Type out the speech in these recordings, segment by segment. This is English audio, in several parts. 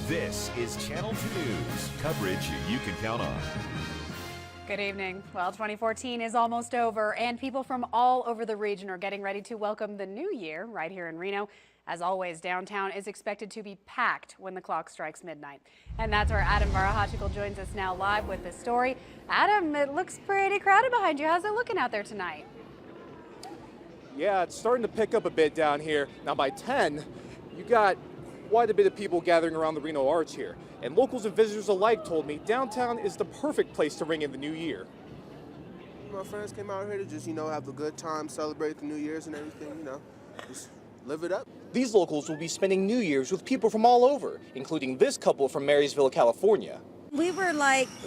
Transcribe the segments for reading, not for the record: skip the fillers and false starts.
This is Channel 2 News, coverage you can count on. Good evening. Well, 2014 is almost over, and people from all over the region are getting ready to welcome the new year right here in Reno. As always, downtown is expected to be packed when the clock strikes midnight. And that's where Adam Varahachikal joins us now live with this story. Adam, it looks pretty crowded behind you. How's it looking out there tonight? Yeah, it's starting to pick up a bit down here. Now by 10, you got quite a bit of people gathering around the Reno Arch here. And locals and visitors alike told me downtown is the perfect place to ring in the new year. My friends came out here to just, have a good time, celebrate the New Year's and everything, just live it up. These locals will be spending New Year's with people from all over, including this couple from Marysville, California. We were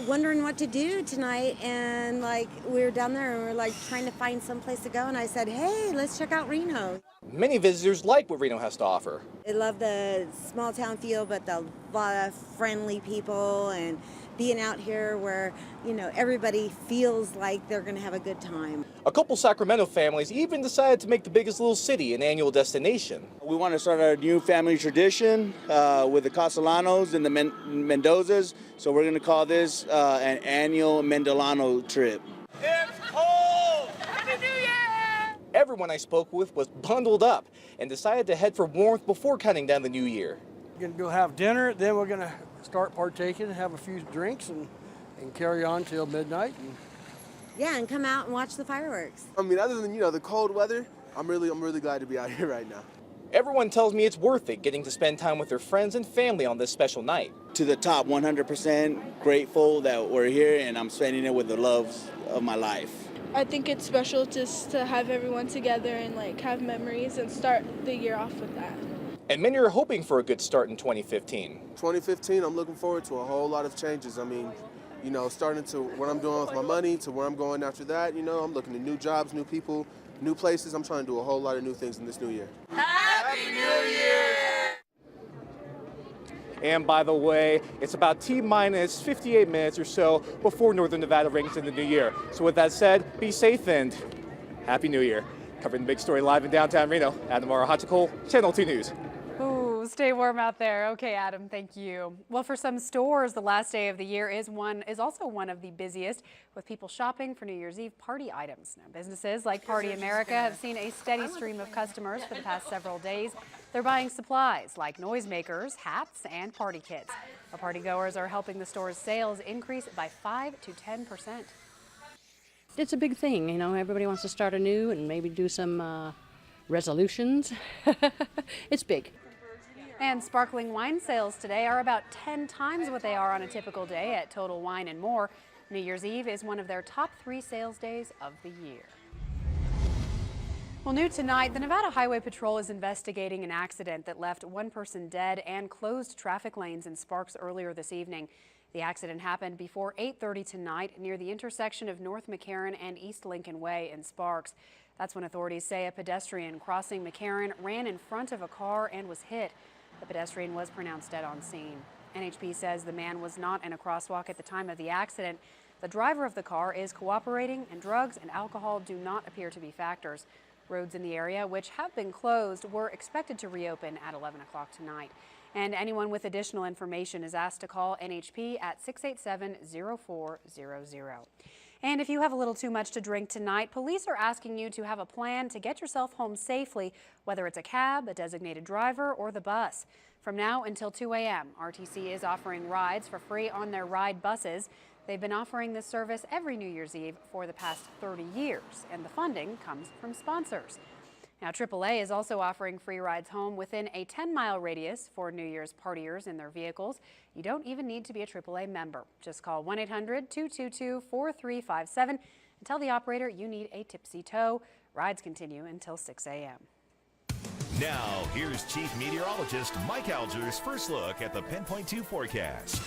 wondering what to do tonight, and we were down there and we were trying to find some place to go, and I said, hey, let's check out Reno. Many visitors like what Reno has to offer. I love the small town feel, but a lot of friendly people and being out here where, everybody feels like they're going to have a good time. A couple Sacramento families even decided to make the biggest little city an annual destination. We want to start a new family tradition with the Castellanos and the Mendozas, so we're going to call this an annual Mendolano trip. It's cold! Happy New Year! Everyone I spoke with was bundled up and decided to head for warmth before counting down the new year. We're going to go have dinner, then we're going to start partaking and have a few drinks and carry on till midnight. Yeah, and come out and watch the fireworks. Other than, the cold weather, I'm really glad to be out here right now. Everyone tells me it's worth it getting to spend time with their friends and family on this special night. To the top, 100% grateful that we're here and I'm spending it with the loves of my life. I think it's special just to have everyone together and have memories and start the year off with that. And many are hoping for a good start in 2015. 2015, I'm looking forward to a whole lot of changes. Starting to what I'm doing with my money to where I'm going after that. I'm looking at new jobs, new people, new places. I'm trying to do a whole lot of new things in this new year. Happy New Year! And by the way, it's about T-minus 58 minutes or so before Northern Nevada rings in the new year. So with that said, be safe and Happy New Year. Covering the big story live in downtown Reno, Adam Varahachikal, Channel 2 News. Ooh, stay warm out there. Okay, Adam, thank you. Well, for some stores, the last day of the year is also one of the busiest, with people shopping for New Year's Eve party items. Now, businesses like Party America have seen a steady stream of customers for the past several days. They're buying supplies like noisemakers, hats, and party kits. Our partygoers are helping the store's sales increase by 5 to 10%. It's a big thing, everybody wants to start anew and maybe do some resolutions. It's big. And sparkling wine sales today are about 10 times what they are on a typical day at Total Wine and More. New Year's Eve is one of their top 3 sales days of the year. Well, new tonight, the Nevada Highway Patrol is investigating an accident that left one person dead and closed traffic lanes in Sparks earlier this evening. The accident happened before 8:30 tonight near the intersection of North McCarran and East Lincoln Way in Sparks. That's when authorities say a pedestrian crossing McCarran ran in front of a car and was hit. The pedestrian was pronounced dead on scene. NHP says the man was not in a crosswalk at the time of the accident. The driver of the car is cooperating, and drugs and alcohol do not appear to be factors. Roads in the area, which have been closed, were expected to reopen at 11 o'clock tonight. And anyone with additional information is asked to call NHP at 687-0400. And if you have a little too much to drink tonight, police are asking you to have a plan to get yourself home safely, whether it's a cab, a designated driver, or the bus. From now until 2 a.m., RTC is offering rides for free on their ride buses. They've been offering this service every New Year's Eve for the past 30 years, and the funding comes from sponsors. Now, AAA is also offering free rides home within a 10-mile radius for New Year's partiers in their vehicles. You don't even need to be a AAA member. Just call 1-800-222-4357 and tell the operator you need a tipsy tow. Rides continue until 6 a.m. Now, here's Chief Meteorologist Mike Alger's first look at the Pinpoint 2 forecast.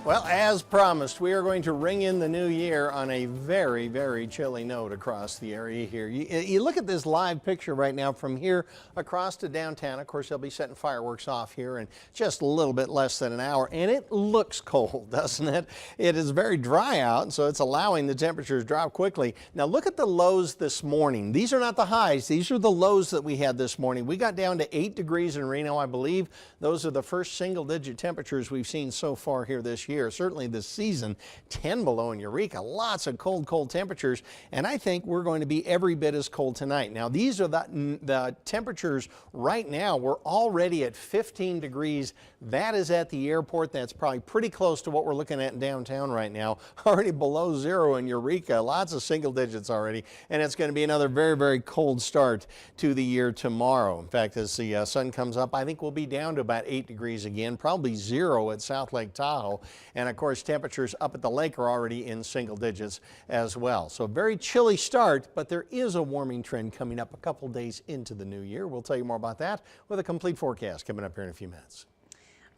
Well, as promised, we are going to ring in the new year on a very, very chilly note across the area here. You look at this live picture right now from here across to downtown. Of course, they'll be setting fireworks off here in just a little bit less than an hour, and it looks cold, doesn't it? It is very dry out, so it's allowing the temperatures to drop quickly. Now, look at the lows this morning. These are not the highs. These are the lows that we had this morning. We got down to 8 degrees in Reno, I believe. Those are the first single-digit temperatures we've seen so far here this year. Certainly this season. 10 below in Eureka. Lots of cold temperatures, and I think we're going to be every bit as cold tonight. Now, these are the temperatures right now. We're already at 15 degrees. That is at the airport. That's probably pretty close to what we're looking at in downtown right now. Already below zero in Eureka. Lots of single digits already, and it's going to be another very, very cold start to the year tomorrow. In fact, as the sun comes up, I think we'll be down to about 8 degrees again, probably 0 at South Lake Tahoe. And of course, temperatures up at the lake are already in single digits as well. So very chilly start, but there is a warming trend coming up a couple days into the new year. We'll tell you more about that with a complete forecast coming up here in a few minutes.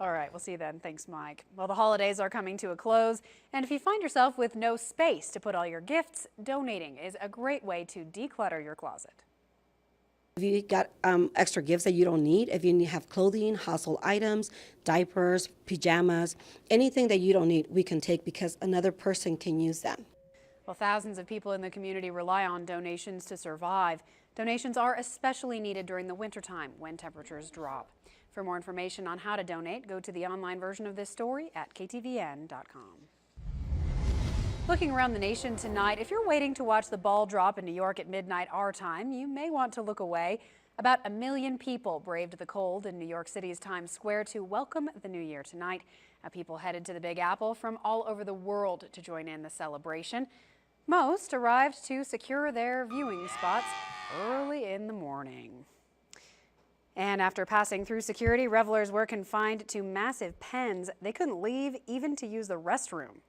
All right, we'll see you then. Thanks, Mike. Well, the holidays are coming to a close, and if you find yourself with no space to put all your gifts, donating is a great way to declutter your closet. If you got extra gifts that you don't need, if you have clothing, household items, diapers, pajamas, anything that you don't need, we can take because another person can use them. Well, thousands of people in the community rely on donations to survive. Donations are especially needed during the wintertime when temperatures drop. For more information on how to donate, go to the online version of this story at KTVN.com. Looking around the nation tonight, if you're waiting to watch the ball drop in New York at midnight our time, you may want to look away. About 1 million people braved the cold in New York City's Times Square to welcome the new year tonight. People headed to the Big Apple from all over the world to join in the celebration. Most arrived to secure their viewing spots early in the morning. And after passing through security, revelers were confined to massive pens. They couldn't leave even to use the restroom.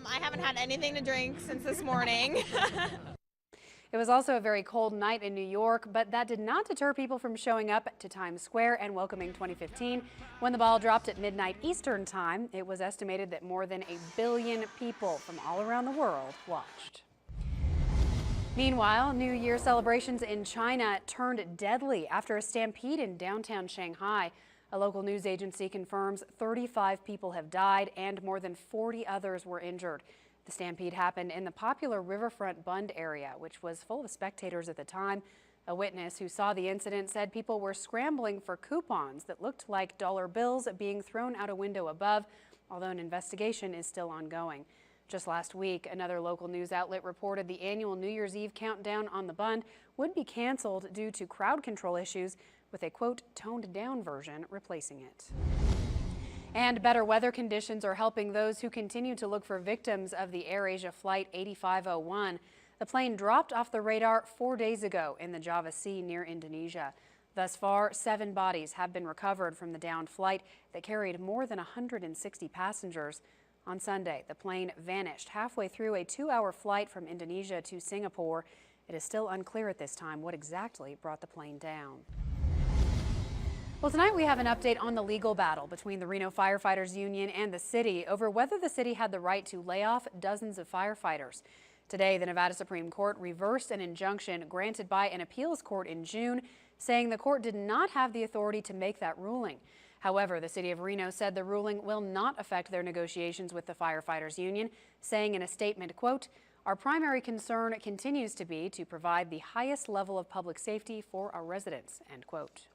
I haven't had anything to drink since this morning. It was also a very cold night in New York, but that did not deter people from showing up to Times Square and welcoming 2015. When the ball dropped at midnight Eastern time, it was estimated that more than 1 billion people from all around the world watched. Meanwhile, New Year celebrations in China turned deadly after a stampede in downtown Shanghai. A local news agency confirms 35 people have died and more than 40 others were injured. The stampede happened in the popular Riverfront Bund area, which was full of spectators at the time. A witness who saw the incident said people were scrambling for coupons that looked like dollar bills being thrown out a window above, although an investigation is still ongoing. Just last week, another local news outlet reported the annual New Year's Eve countdown on the Bund would be canceled due to crowd control issues, with a, quote, toned-down version replacing it. And better weather conditions are helping those who continue to look for victims of the AirAsia Flight 8501. The plane dropped off the radar 4 days ago in the Java Sea near Indonesia. Thus far, 7 bodies have been recovered from the downed flight that carried more than 160 passengers. On Sunday, the plane vanished halfway through a 2-hour flight from Indonesia to Singapore. It is still unclear at this time what exactly brought the plane down. Well, tonight we have an update on the legal battle between the Reno Firefighters Union and the city over whether the city had the right to lay off dozens of firefighters. Today, the Nevada Supreme Court reversed an injunction granted by an appeals court in June, saying the court did not have the authority to make that ruling. However, the city of Reno said the ruling will not affect their negotiations with the firefighters union, saying in a statement, quote, "Our primary concern continues to be to provide the highest level of public safety for our residents," end quote.